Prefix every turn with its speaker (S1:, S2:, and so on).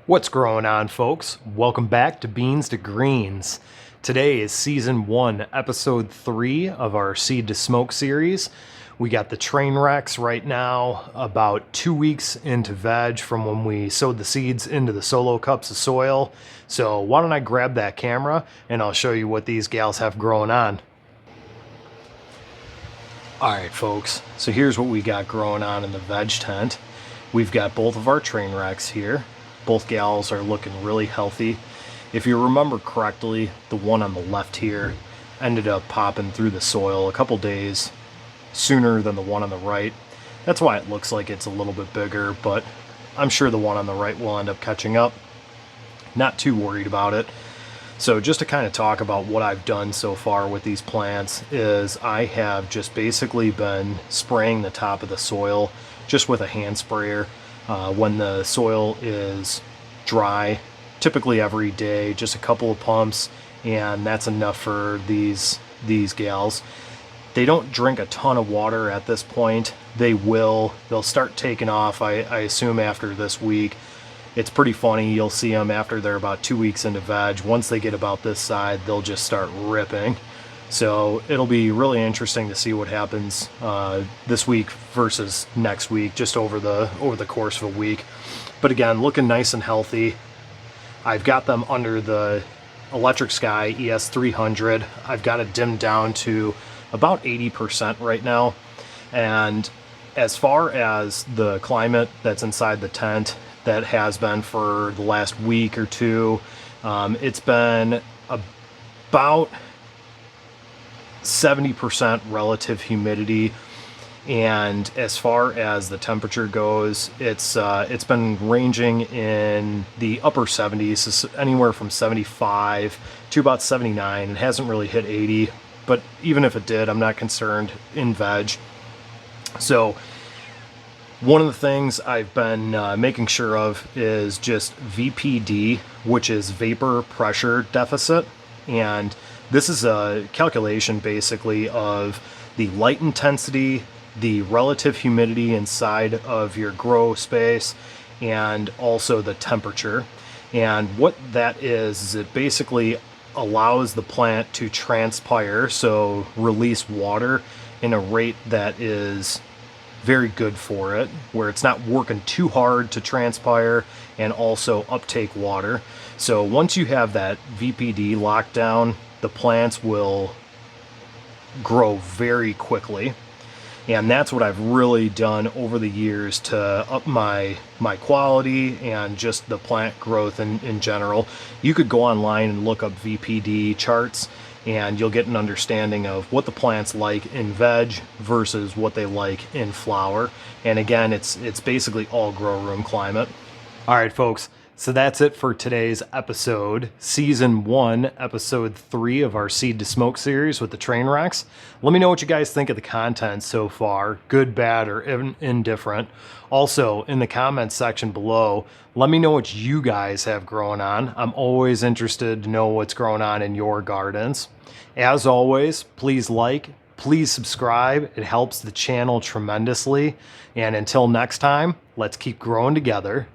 S1: What's growing on, folks? Welcome back to Beans to Greens. Today is season 1, episode 3 of our Seed to Smoke series. We got the Trainwrecks right now, about 2 weeks into veg from when we sowed the seeds into the solo cups of soil. So why don't I grab that camera and I'll show you what these gals have growing on. Alright folks, so here's what we got growing on in the veg tent. We've got both of our Trainwrecks here. Both gals are looking really healthy. If you remember correctly, the one on the left here ended up popping through the soil a couple days sooner than the one on the right. That's why it looks like it's a little bit bigger, but I'm sure the one on the right will end up catching up. Not too worried about it. So just to kind of talk about what I've done so far with these plants is I have just basically been spraying the top of the soil just with a hand sprayer. When the soil is dry, typically every day, just a couple of pumps, and that's enough for these gals. They don't drink a ton of water at this point. They'll start taking off, I assume, after this week. It's pretty funny, you'll see them after they're about 2 weeks into veg. Once they get about this side, they'll just start ripping. So it'll be really interesting to see what happens this week versus next week, just over the course of a week. But again, looking nice and healthy. I've got them under the Electric Sky ES300. I've got it dimmed down to about 80% right now. And as far as the climate that's inside the tent, that has been for the last week or two, it's been about 70% relative humidity, and as far as the temperature goes, it's been ranging in the upper 70s, anywhere from 75 to about 79. It hasn't really hit 80, but even if it did, I'm not concerned in veg. So one of the things I've been making sure of is just VPD, which is vapor pressure deficit. And this is a calculation basically of the light intensity, the relative humidity inside of your grow space, and also the temperature. And what that is it basically allows the plant to transpire, so release water in a rate that is very good for it, where it's not working too hard to transpire and also uptake water. So once you have that VPD locked down, the plants will grow very quickly. And that's what I've really done over the years to up my quality and just the plant growth in general. You could go online and look up VPD charts, and you'll get an understanding of what the plants like in veg versus what they like in flower. And again, it's basically all grow room climate. All right, folks. So that's it for today's episode, season 1, episode 3 of our Seed to Smoke series with the Trainwrecks. Let me know what you guys think of the content so far, good, bad, or indifferent. Also, in the comments section below, let me know what you guys have growing on. I'm always interested to know what's growing on in your gardens. As always, please like, please subscribe. It helps the channel tremendously. And until next time, let's keep growing together.